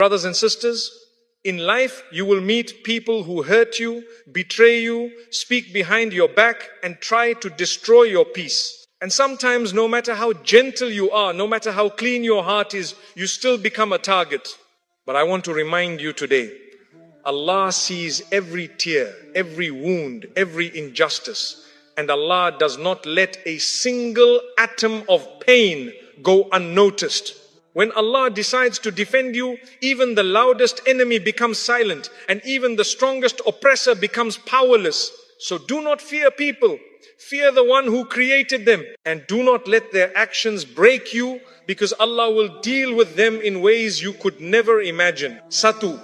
Brothers and sisters, in life you will meet people who hurt you, betray you, speak behind your back, and try to destroy your peace. And sometimes, no matter how gentle you are, no matter how clean your heart is, you still become a target. But I want to remind you today, Allah sees every tear, every wound, every injustice. And Allah does not let a single atom of pain go unnoticed. When Allah decides to defend you, even the loudest enemy becomes silent, and even the strongest oppressor becomes powerless. So do not fear people. Fear the one who created them, and do not let their actions break you, because Allah will deal with them in ways you could never imagine. Satu,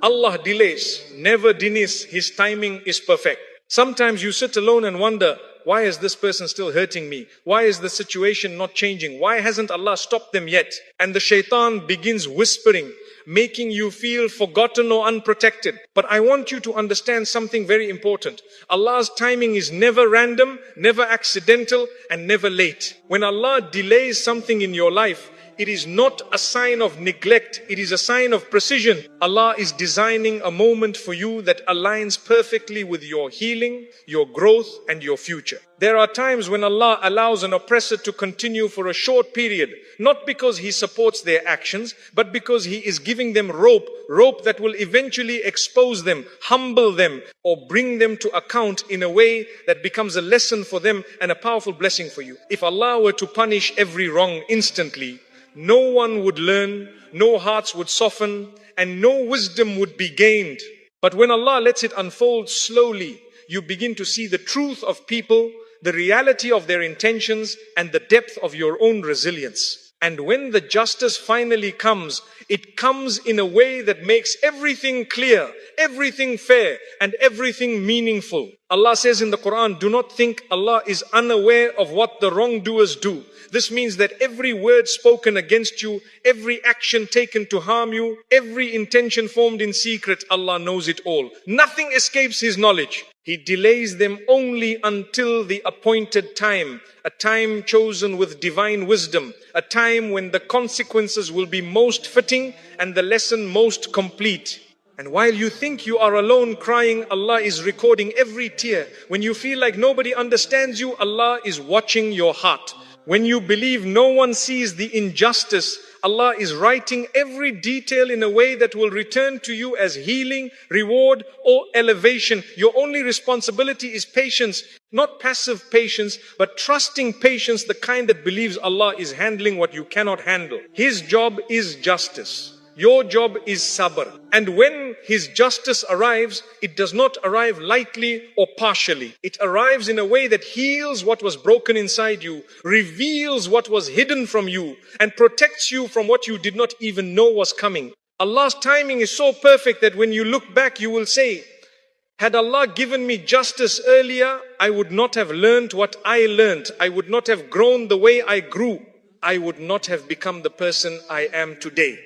Allah delays, never denies. His timing is perfect. Sometimes you sit alone and wonder, why is this person still hurting me? Why is the situation not changing? Why hasn't Allah stopped them yet? And the shaitan begins whispering, making you feel forgotten or unprotected. But I want you to understand something very important. Allah's timing is never random, never accidental, and never late. When Allah delays something in your life, it is not a sign of neglect, it is a sign of precision. Allah is designing a moment for you that aligns perfectly with your healing, your growth, and your future. There are times when Allah allows an oppressor to continue for a short period, not because He supports their actions, but because He is giving them rope that will eventually expose them, humble them, or bring them to account in a way that becomes a lesson for them and a powerful blessing for you. If Allah were to punish every wrong instantly, no one would learn, no hearts would soften, and no wisdom would be gained. But when Allah lets it unfold slowly, you begin to see the truth of people, the reality of their intentions, and the depth of your own resilience. And when the justice finally comes, it comes in a way that makes everything clear, everything fair, and everything meaningful. Allah says in the Qur'an, do not think Allah is unaware of what the wrongdoers do. This means that every word spoken against you, every action taken to harm you, every intention formed in secret, Allah knows it all. Nothing escapes His knowledge. He delays them only until the appointed time, a time chosen with divine wisdom, a time when the consequences will be most fitting and the lesson most complete. And while you think you are alone crying, Allah is recording every tear. When you feel like nobody understands you, Allah is watching your heart. When you believe no one sees the injustice, Allah is writing every detail in a way that will return to you as healing, reward, or elevation. Your only responsibility is patience, not passive patience, but trusting patience, the kind that believes Allah is handling what you cannot handle. His job is justice. Your job is sabr. And when His justice arrives, it does not arrive lightly or partially. It arrives in a way that heals what was broken inside you, reveals what was hidden from you, and protects you from what you did not even know was coming. Allah's timing is so perfect that when you look back, you will say, had Allah given me justice earlier, I would not have learned what I learned. I would not have grown the way I grew. I would not have become the person I am today.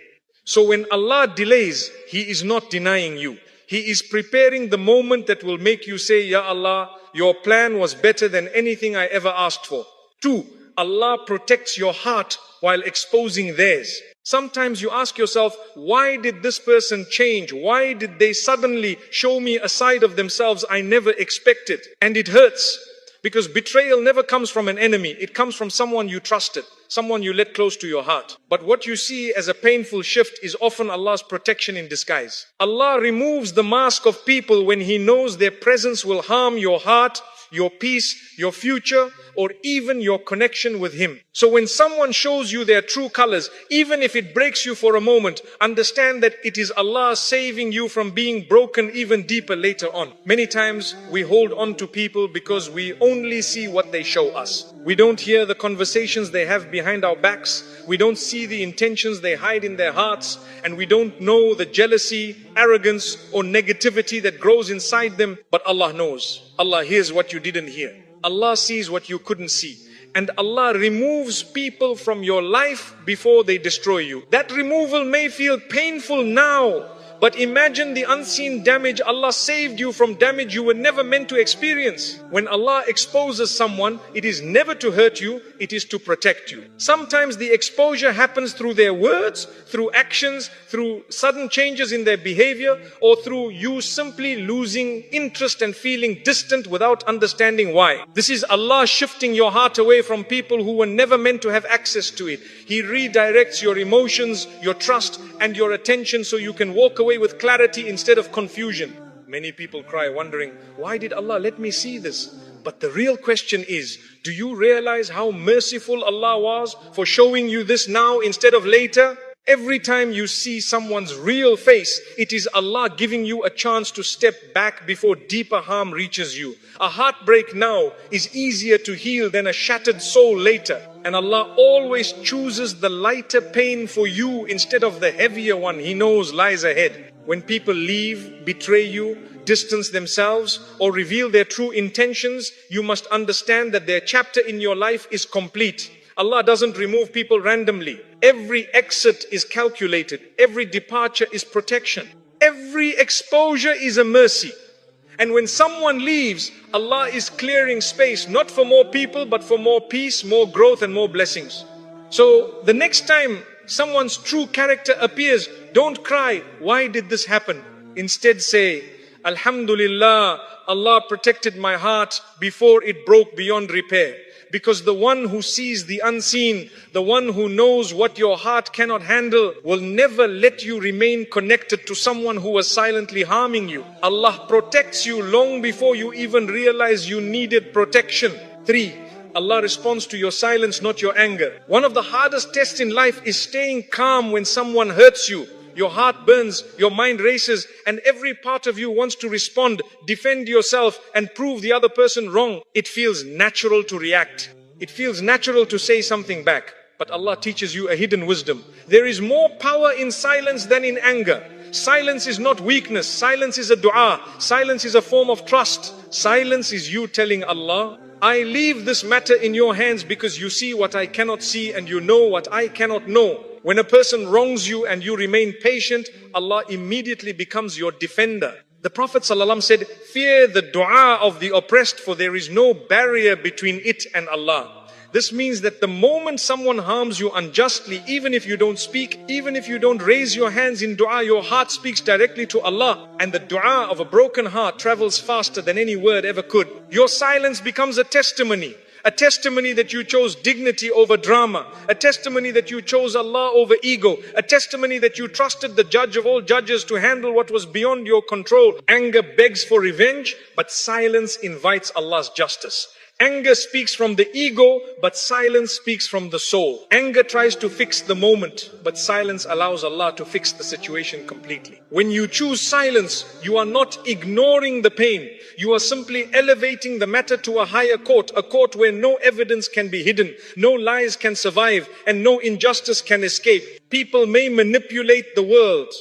So when Allah delays, He is not denying you. He is preparing the moment that will make you say, Ya Allah, your plan was better than anything I ever asked for. 2, Allah protects your heart while exposing theirs. Sometimes you ask yourself, why did this person change? Why did they suddenly show me a side of themselves I never expected? And it hurts. Because betrayal never comes from an enemy. It comes from someone you trusted, someone you let close to your heart. But what you see as a painful shift is often Allah's protection in disguise. Allah removes the mask of people when He knows their presence will harm your heart, your peace, your future, or even your connection with Him. So when someone shows you their true colors, even if it breaks you for a moment, understand that it is Allah saving you from being broken even deeper later on. Many times we hold on to people because we only see what they show us. We don't hear the conversations they have behind our backs. We don't see the intentions they hide in their hearts. And we don't know the jealousy, arrogance, or negativity that grows inside them. But Allah knows. Allah hears what you didn't hear. Allah sees what you couldn't see. And Allah removes people from your life before they destroy you. That removal may feel painful now, But imagine the unseen damage. Allah saved you from damage you were never meant to experience. When Allah exposes someone, it is never to hurt you, it is to protect you. Sometimes the exposure happens through their words, through actions, through sudden changes in their behavior, or through you simply losing interest and feeling distant without understanding why. This is Allah shifting your heart away from people who were never meant to have access to it. He redirects your emotions, your trust, and your attention so you can walk away with clarity instead of confusion. Many people cry wondering, why did Allah let me see this? But the real question is, do you realize how merciful Allah was for showing you this now instead of later? Every time you see someone's real face, it is Allah giving you a chance to step back before deeper harm reaches you. A heartbreak now is easier to heal than a shattered soul later. And Allah always chooses the lighter pain for you instead of the heavier one He knows lies ahead. When people leave, betray you, distance themselves, or reveal their true intentions, you must understand that their chapter in your life is complete. Allah doesn't remove people randomly. Every exit is calculated. Every departure is protection. Every exposure is a mercy. And when someone leaves, Allah is clearing space, not for more people, but for more peace, more growth, and more blessings. So the next time someone's true character appears, don't cry, why did this happen? Instead say, Alhamdulillah, Allah protected my heart before it broke beyond repair. Because the one who sees the unseen, the one who knows what your heart cannot handle, will never let you remain connected to someone who was silently harming you. Allah protects you long before you even realize you needed protection. 3. Allah responds to your silence, not your anger. One of the hardest tests in life is staying calm when someone hurts you. Your heart burns, your mind races, and every part of you wants to respond, defend yourself, and prove the other person wrong. It feels natural to react. It feels natural to say something back. But Allah teaches you a hidden wisdom. There is more power in silence than in anger. Silence is not weakness. Silence is a dua. Silence is a form of trust. Silence is you telling Allah, I leave this matter in your hands because you see what I cannot see and you know what I cannot know. When a person wrongs you and you remain patient, Allah immediately becomes your defender. The Prophet ﷺ said, fear the dua of the oppressed, for there is no barrier between it and Allah. This means that the moment someone harms you unjustly, even if you don't speak, even if you don't raise your hands in dua, your heart speaks directly to Allah. And the dua of a broken heart travels faster than any word ever could. Your silence becomes a testimony. A testimony that you chose dignity over drama. A testimony that you chose Allah over ego. A testimony that you trusted the judge of all judges to handle what was beyond your control. Anger begs for revenge, but silence invites Allah's justice. Anger speaks from the ego, but silence speaks from the soul. Anger tries to fix the moment, but silence allows Allah to fix the situation completely. When you choose silence, you are not ignoring the pain. You are simply elevating the matter to a higher court, a court where no evidence can be hidden, no lies can survive, and no injustice can escape. People may manipulate the world,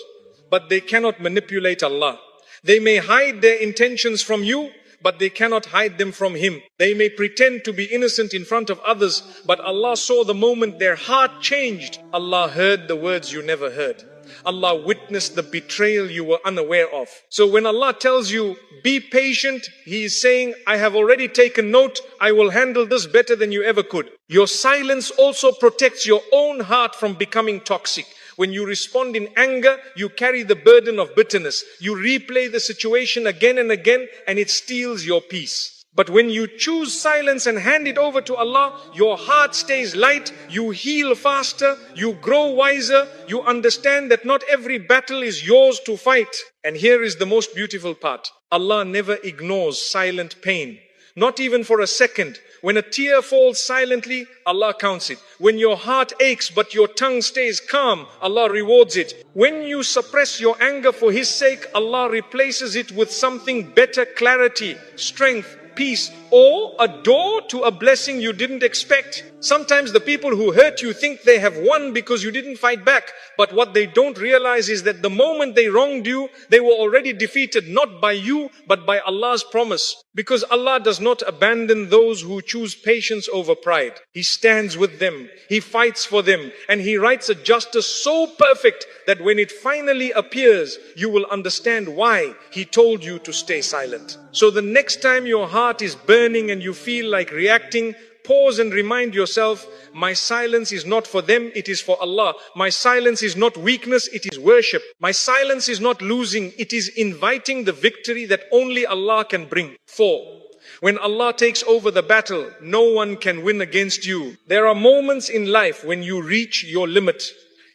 but they cannot manipulate Allah. They may hide their intentions from you, but they cannot hide them from Him. They may pretend to be innocent in front of others, but Allah saw the moment their heart changed. Allah heard the words you never heard. Allah witnessed the betrayal you were unaware of. So when Allah tells you, be patient, He is saying, I have already taken note, I will handle this better than you ever could. Your silence also protects your own heart from becoming toxic. When you respond in anger, you carry the burden of bitterness. You replay the situation again and again, and it steals your peace. But when you choose silence and hand it over to Allah, your heart stays light, you heal faster, you grow wiser, you understand that not every battle is yours to fight. And here is the most beautiful part. Allah never ignores silent pain, not even for a second. When a tear falls silently, Allah counts it. When your heart aches but your tongue stays calm, Allah rewards it. When you suppress your anger for His sake, Allah replaces it with something better: clarity, strength, peace, or a door to a blessing you didn't expect. Sometimes the people who hurt you think they have won because you didn't fight back. But what they don't realize is that the moment they wronged you, they were already defeated, not by you, but by Allah's promise. Because Allah does not abandon those who choose patience over pride. He stands with them, He fights for them, and He writes a justice so perfect that when it finally appears, you will understand why He told you to stay silent. So the next time your heart is burning and you feel like reacting, pause and remind yourself, my silence is not for them, it is for Allah. My silence is not weakness, it is worship. My silence is not losing, it is inviting the victory that only Allah can bring. 4. When Allah takes over the battle, no one can win against you. There are moments in life when you reach your limit.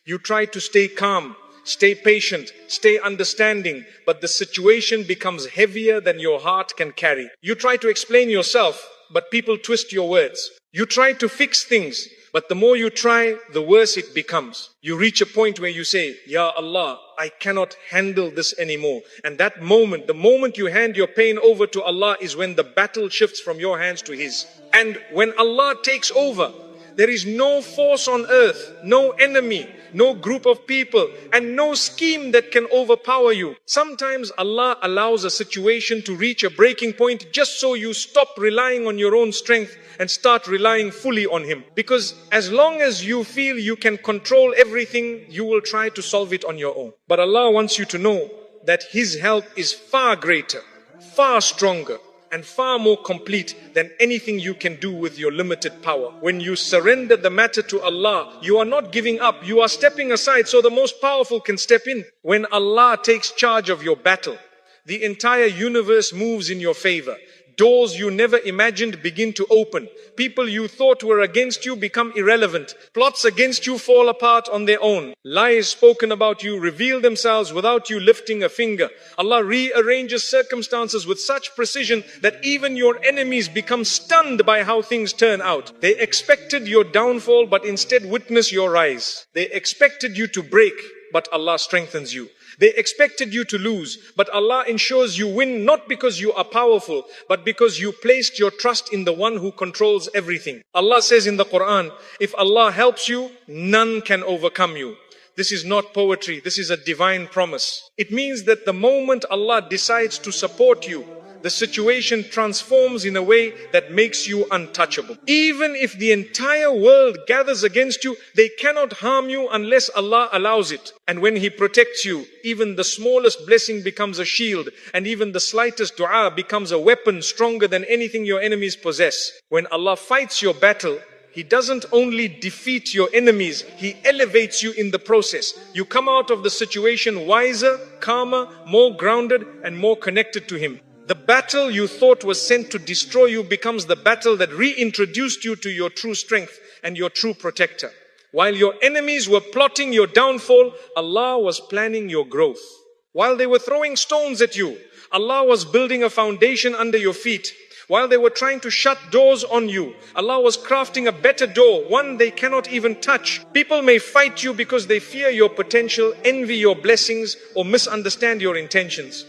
You try to stay calm, stay patient, stay understanding, but the situation becomes heavier than your heart can carry. You try to explain yourself, but people twist your words. You try to fix things, but the more you try, the worse it becomes. You reach a point where you say, Ya Allah, I cannot handle this anymore. And that moment, the moment you hand your pain over to Allah, is when the battle shifts from your hands to His. And when Allah takes over, there is no force on earth, no enemy, no group of people, and no scheme that can overpower you. Sometimes Allah allows a situation to reach a breaking point just so you stop relying on your own strength and start relying fully on Him. Because as long as you feel you can control everything, you will try to solve it on your own. But Allah wants you to know that His help is far greater, far stronger, and far more complete than anything you can do with your limited power. When you surrender the matter to Allah, you are not giving up, you are stepping aside so the most powerful can step in. When Allah takes charge of your battle, the entire universe moves in your favor. Doors you never imagined begin to open. People you thought were against you become irrelevant. Plots against you fall apart on their own. Lies spoken about you reveal themselves without you lifting a finger. Allah rearranges circumstances with such precision that even your enemies become stunned by how things turn out. They expected your downfall, but instead witness your rise. They expected you to break, but Allah strengthens you. They expected you to lose, but Allah ensures you win, not because you are powerful, but because you placed your trust in the one who controls everything. Allah says in the Qur'an, if Allah helps you, none can overcome you. This is not poetry, this is a divine promise. It means that the moment Allah decides to support you, the situation transforms in a way that makes you untouchable. Even if the entire world gathers against you, they cannot harm you unless Allah allows it. And when He protects you, even the smallest blessing becomes a shield, and even the slightest dua becomes a weapon stronger than anything your enemies possess. When Allah fights your battle, He doesn't only defeat your enemies, He elevates you in the process. You come out of the situation wiser, calmer, more grounded, and more connected to Him. The battle you thought was sent to destroy you becomes the battle that reintroduced you to your true strength and your true protector. While your enemies were plotting your downfall, Allah was planning your growth. While they were throwing stones at you, Allah was building a foundation under your feet. While they were trying to shut doors on you, Allah was crafting a better door, one they cannot even touch. People may fight you because they fear your potential, envy your blessings, or misunderstand your intentions.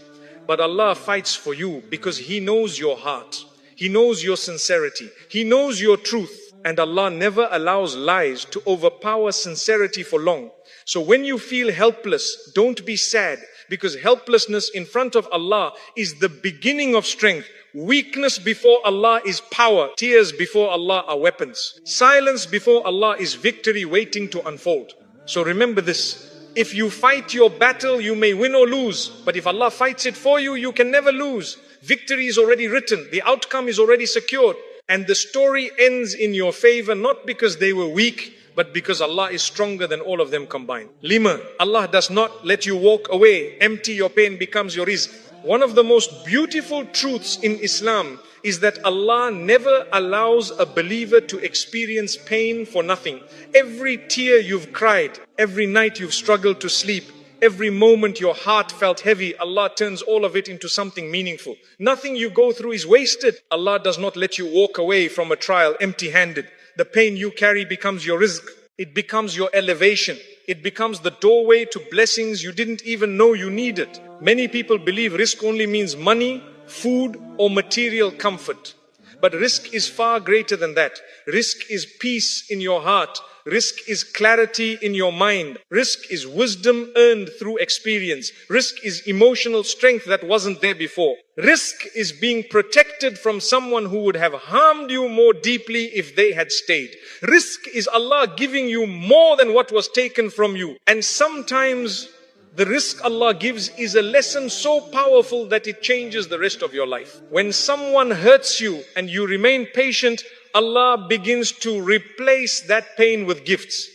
But Allah fights for you because He knows your heart. He knows your sincerity. He knows your truth. And Allah never allows lies to overpower sincerity for long. So when you feel helpless, don't be sad, because helplessness in front of Allah is the beginning of strength. Weakness before Allah is power. Tears before Allah are weapons. Silence before Allah is victory waiting to unfold. So remember this. If you fight your battle, you may win or lose. But if Allah fights it for you, you can never lose. Victory is already written. The outcome is already secured. And the story ends in your favor, not because they were weak, but because Allah is stronger than all of them combined. Lima, Allah does not let you walk away. Empty your pain becomes your rizq. One of the most beautiful truths in Islam is that Allah never allows a believer to experience pain for nothing. Every tear you've cried, every night you've struggled to sleep, every moment your heart felt heavy, Allah turns all of it into something meaningful. Nothing you go through is wasted. Allah does not let you walk away from a trial empty-handed. The pain you carry becomes your rizq. It becomes your elevation. It becomes the doorway to blessings you didn't even know you needed. Many people believe rizq only means money, food, or material comfort. But rizq is far greater than that. Rizq is peace in your heart. Rizq is clarity in your mind. Rizq is wisdom earned through experience. Rizq is emotional strength that wasn't there before. Rizq is being protected from someone who would have harmed you more deeply if they had stayed. Rizq is Allah giving you more than what was taken from you. And sometimes the rizq Allah gives is a lesson so powerful that it changes the rest of your life. When someone hurts you and you remain patient, Allah begins to replace that pain with gifts.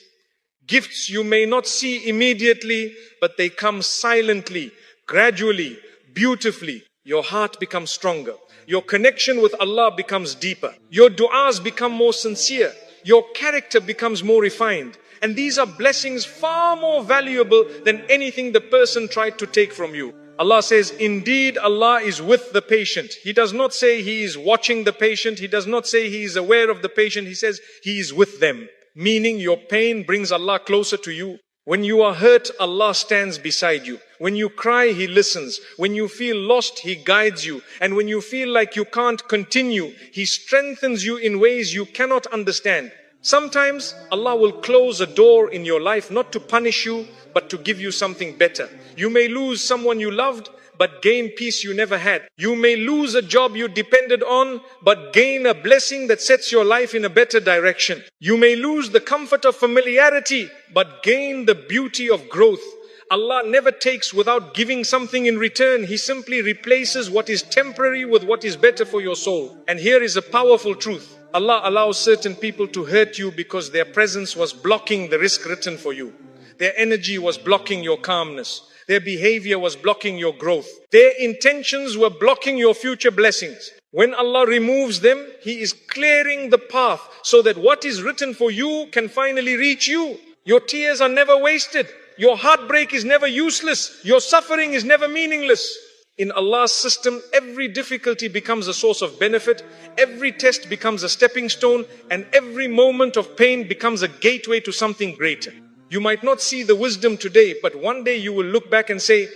Gifts you may not see immediately, but they come silently, gradually, beautifully. Your heart becomes stronger. Your connection with Allah becomes deeper. Your du'as become more sincere. Your character becomes more refined. And these are blessings far more valuable than anything the person tried to take from you. Allah says, indeed, Allah is with the patient. He does not say He is watching the patient. He does not say He is aware of the patient. He says He is with them. Meaning your pain brings Allah closer to you. When you are hurt, Allah stands beside you. When you cry, He listens. When you feel lost, He guides you. And when you feel like you can't continue, He strengthens you in ways you cannot understand. Sometimes Allah will close a door in your life not to punish you, but to give you something better. You may lose someone you loved, but gain peace you never had. You may lose a job you depended on, but gain a blessing that sets your life in a better direction. You may lose the comfort of familiarity, but gain the beauty of growth. Allah never takes without giving something in return. He simply replaces what is temporary with what is better for your soul. And here is a powerful truth. Allah allows certain people to hurt you because their presence was blocking the rizq written for you. Their energy was blocking your calmness. Their behavior was blocking your growth. Their intentions were blocking your future blessings. When Allah removes them, He is clearing the path so that what is written for you can finally reach you. Your tears are never wasted. Your heartbreak is never useless. Your suffering is never meaningless. In Allah's system, every difficulty becomes a source of benefit, every test becomes a stepping stone, and every moment of pain becomes a gateway to something greater. You might not see the wisdom today, but one day you will look back and say,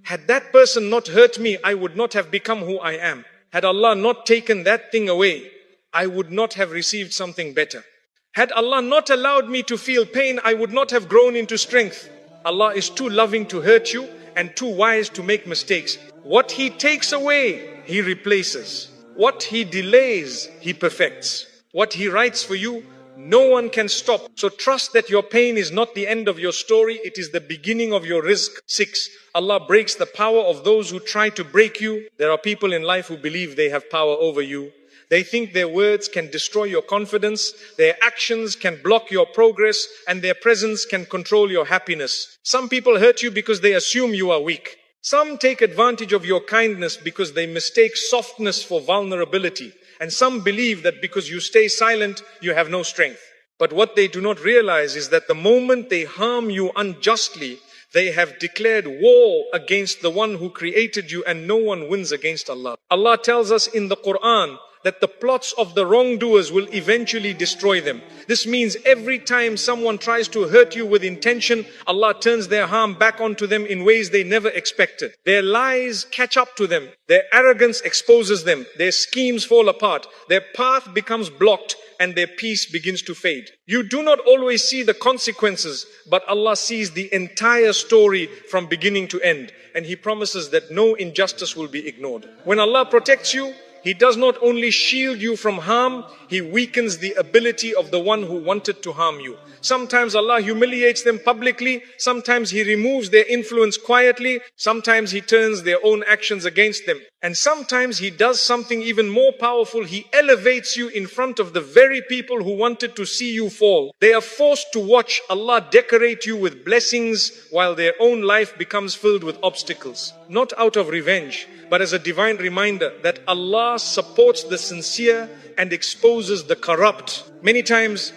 had that person not hurt me, I would not have become who I am. Had Allah not taken that thing away, I would not have received something better. Had Allah not allowed me to feel pain, I would not have grown into strength. Allah is too loving to hurt you and too wise to make mistakes. What He takes away, He replaces. What He delays, He perfects. What He writes for you, no one can stop. So trust that your pain is not the end of your story. It is the beginning of your rizq. 6. Allah breaks the power of those who try to break you. There are people in life who believe they have power over you. They think their words can destroy your confidence, their actions can block your progress, and their presence can control your happiness. Some people hurt you because they assume you are weak. Some take advantage of your kindness because they mistake softness for vulnerability. And some believe that because you stay silent, you have no strength. But what they do not realize is that the moment they harm you unjustly, they have declared war against the one who created you, and no one wins against Allah. Allah tells us in the Qur'an that the plots of the wrongdoers will eventually destroy them. This means every time someone tries to hurt you with intention, Allah turns their harm back onto them in ways they never expected. Their lies catch up to them. Their arrogance exposes them. Their schemes fall apart. Their path becomes blocked and their peace begins to fade. You do not always see the consequences, but Allah sees the entire story from beginning to end. And He promises that no injustice will be ignored. When Allah protects you, He does not only shield you from harm, He weakens the ability of the one who wanted to harm you. Sometimes Allah humiliates them publicly. Sometimes He removes their influence quietly. Sometimes He turns their own actions against them. And sometimes He does something even more powerful. He elevates you in front of the very people who wanted to see you fall. They are forced to watch Allah decorate you with blessings while their own life becomes filled with obstacles. Not out of revenge, but as a divine reminder that Allah supports the sincere and exposes the corrupt. Many times,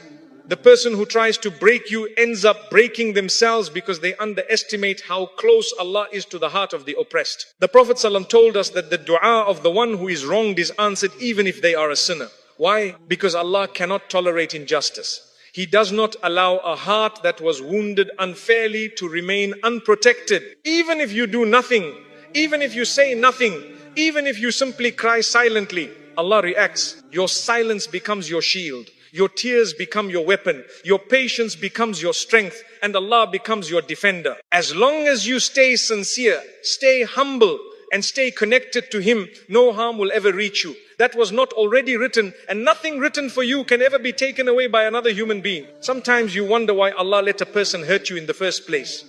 the person who tries to break you ends up breaking themselves because they underestimate how close Allah is to the heart of the oppressed. The Prophet ﷺ told us that the dua of the one who is wronged is answered even if they are a sinner. Why? Because Allah cannot tolerate injustice. He does not allow a heart that was wounded unfairly to remain unprotected. Even if you do nothing, even if you say nothing, Even if you simply cry silently, Allah reacts. Your silence becomes your shield. Your tears become your weapon. Your patience becomes your strength. And Allah becomes your defender. As long as you stay sincere, stay humble, and stay connected to Him, no harm will ever reach you. That was not already written, and nothing written for you can ever be taken away by another human being. Sometimes you wonder why Allah let a person hurt you in the first place.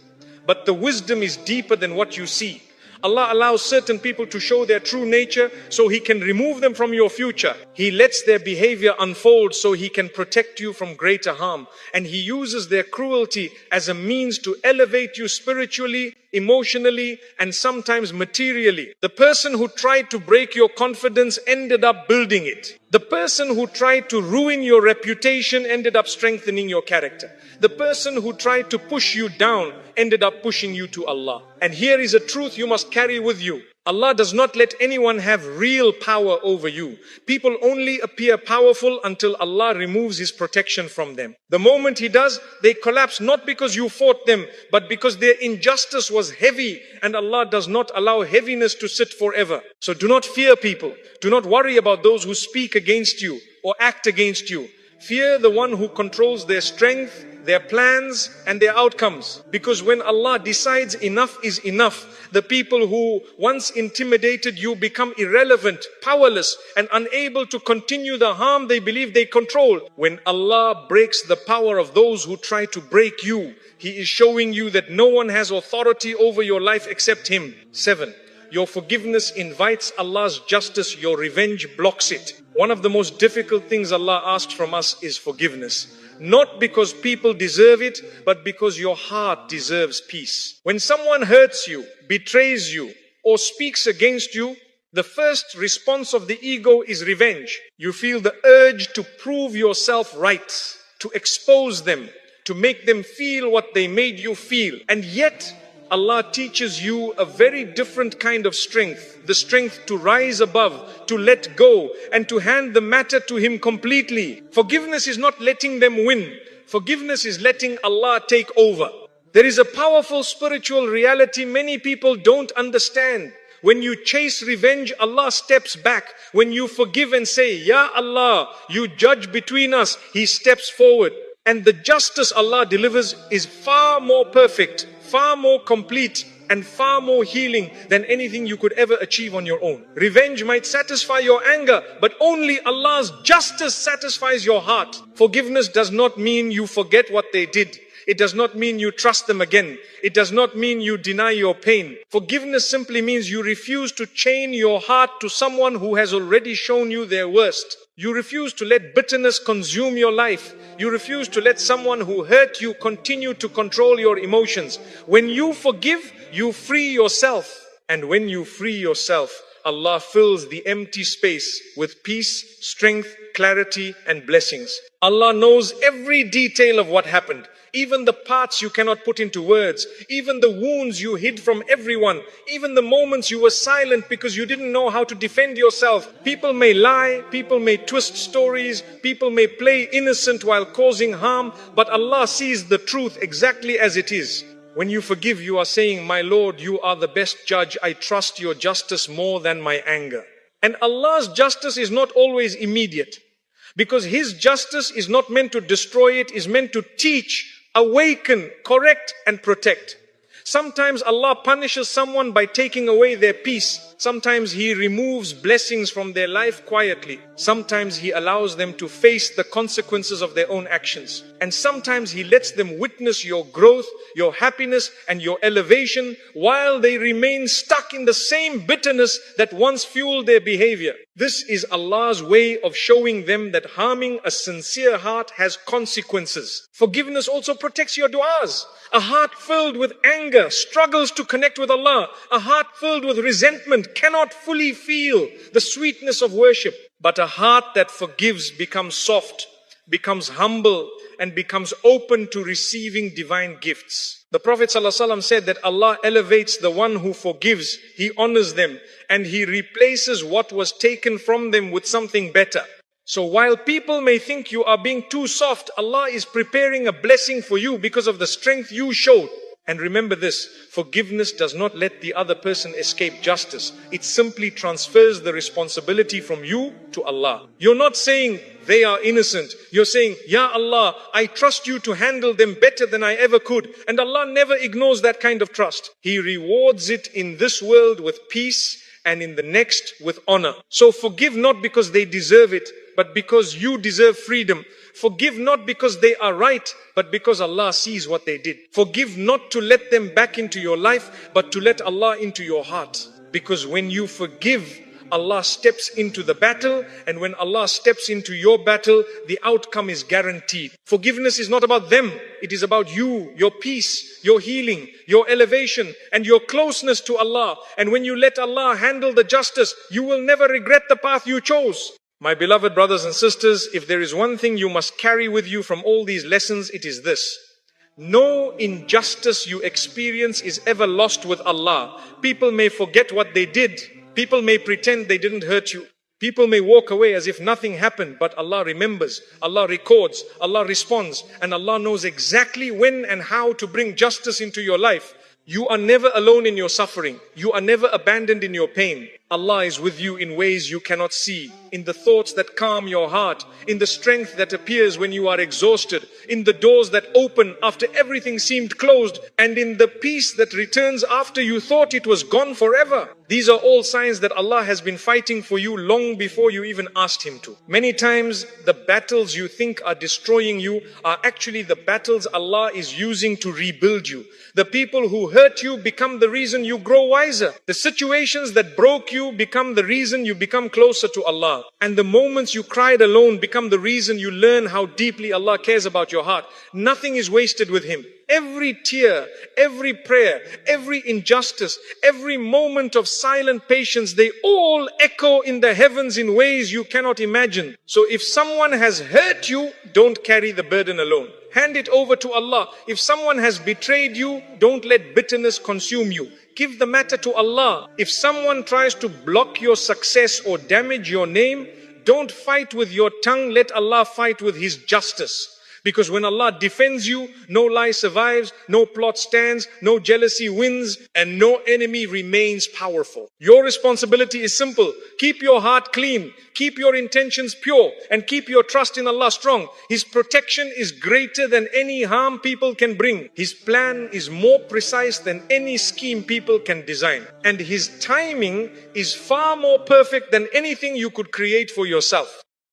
But the wisdom is deeper than what you see. Allah allows certain people to show their true nature so He can remove them from your future. He lets their behavior unfold so He can protect you from greater harm. And He uses their cruelty as a means to elevate you spiritually, emotionally, and sometimes materially. The person who tried to break your confidence ended up building it. The person who tried to ruin your reputation ended up strengthening your character. The person who tried to push you down ended up pushing you to Allah. And here is a truth you must carry with you. Allah does not let anyone have real power over you. People only appear powerful until Allah removes His protection from them. The moment He does, they collapse not because you fought them, but because their injustice was heavy, and Allah does not allow heaviness to sit forever. So do not fear people. Do not worry about those who speak against you or act against you. Fear the one who controls their strength, their plans, and their outcomes. Because when Allah decides enough is enough, the people who once intimidated you become irrelevant, powerless, and unable to continue the harm they believe they control. When Allah breaks the power of those who try to break you, He is showing you that no one has authority over your life except Him. 7. Your forgiveness invites Allah's justice, your revenge blocks it. One of the most difficult things Allah asks from us is forgiveness. Not because people deserve it, but because your heart deserves peace. When someone hurts you, betrays you, or speaks against you, the first response of the ego is revenge. You feel the urge to prove yourself right, to expose them, to make them feel what they made you feel. And yet, Allah teaches you a very different kind of strength. The strength to rise above, to let go, and to hand the matter to Him completely. Forgiveness is not letting them win. Forgiveness is letting Allah take over. There is a powerful spiritual reality many people don't understand. When you chase revenge, Allah steps back. When you forgive and say, Ya Allah, you judge between us, He steps forward. And the justice Allah delivers is far more perfect, far more complete, and far more healing than anything you could ever achieve on your own. Revenge might satisfy your anger, but only Allah's justice satisfies your heart. Forgiveness does not mean you forget what they did. It does not mean you trust them again. It does not mean you deny your pain. Forgiveness simply means you refuse to chain your heart to someone who has already shown you their worst. You refuse to let bitterness consume your life. You refuse to let someone who hurt you continue to control your emotions. When you forgive, you free yourself. And when you free yourself, Allah fills the empty space with peace, strength, clarity, and blessings. Allah knows every detail of what happened. Even the parts you cannot put into words, even the wounds you hid from everyone, even the moments you were silent because you didn't know how to defend yourself. People may lie, people may twist stories, people may play innocent while causing harm, but Allah sees the truth exactly as it is. When you forgive, you are saying, My Lord, you are the best judge. I trust your justice more than my anger. And Allah's justice is not always immediate, because His justice is not meant to destroy, it is meant to teach, awaken, correct, and protect. Sometimes Allah punishes someone by taking away their peace. Sometimes He removes blessings from their life quietly. Sometimes He allows them to face the consequences of their own actions. And sometimes He lets them witness your growth, your happiness, and your elevation while they remain stuck in the same bitterness that once fueled their behavior. This is Allah's way of showing them that harming a sincere heart has consequences. Forgiveness also protects your du'as. A heart filled with anger struggles to connect with Allah. A heart filled with resentment cannot fully feel the sweetness of worship. But a heart that forgives becomes soft, becomes humble, and becomes open to receiving divine gifts. The Prophet ﷺ said that Allah elevates the one who forgives, He honors them, and He replaces what was taken from them with something better. So while people may think you are being too soft, Allah is preparing a blessing for you because of the strength you showed. And remember this, forgiveness does not let the other person escape justice. It simply transfers the responsibility from you to Allah. You're not saying they are innocent. You're saying, Ya Allah, I trust you to handle them better than I ever could. And Allah never ignores that kind of trust. He rewards it in this world with peace and in the next with honor. So forgive not because they deserve it, but because you deserve freedom. Forgive not because they are right, but because Allah sees what they did. Forgive not to let them back into your life, but to let Allah into your heart. Because when you forgive, Allah steps into the battle, and when Allah steps into your battle, the outcome is guaranteed. Forgiveness is not about them. It is about you, your peace, your healing, your elevation, and your closeness to Allah. And when you let Allah handle the justice, you will never regret the path you chose. My beloved brothers and sisters, if there is one thing you must carry with you from all these lessons, it is this. No injustice you experience is ever lost with Allah. People may forget what they did. People may pretend they didn't hurt you. People may walk away as if nothing happened, but Allah remembers, Allah records, Allah responds, and Allah knows exactly when and how to bring justice into your life. You are never alone in your suffering. You are never abandoned in your pain. Allah is with you in ways you cannot see, in the thoughts that calm your heart, in the strength that appears when you are exhausted, in the doors that open after everything seemed closed, and in the peace that returns after you thought it was gone forever. These are all signs that Allah has been fighting for you long before you even asked Him to. Many times, the battles you think are destroying you are actually the battles Allah is using to rebuild you. The people who hurt you become the reason you grow wiser. The situations that broke you become the reason you become closer to Allah. And the moments you cried alone become the reason you learn how deeply Allah cares about your heart. Nothing is wasted with Him. Every tear, every prayer, every injustice, every moment of silent patience, they all echo in the heavens in ways you cannot imagine. So if someone has hurt you, don't carry the burden alone. Hand it over to Allah. If someone has betrayed you, don't let bitterness consume you. Give the matter to Allah. If someone tries to block your success or damage your name, don't fight with your tongue. Let Allah fight with His justice. Because when Allah defends you, no lie survives, no plot stands, no jealousy wins, and no enemy remains powerful. Your responsibility is simple. Keep your heart clean, keep your intentions pure, and keep your trust in Allah strong. His protection is greater than any harm people can bring. His plan is more precise than any scheme people can design. And His timing is far more perfect than anything you could create for yourself.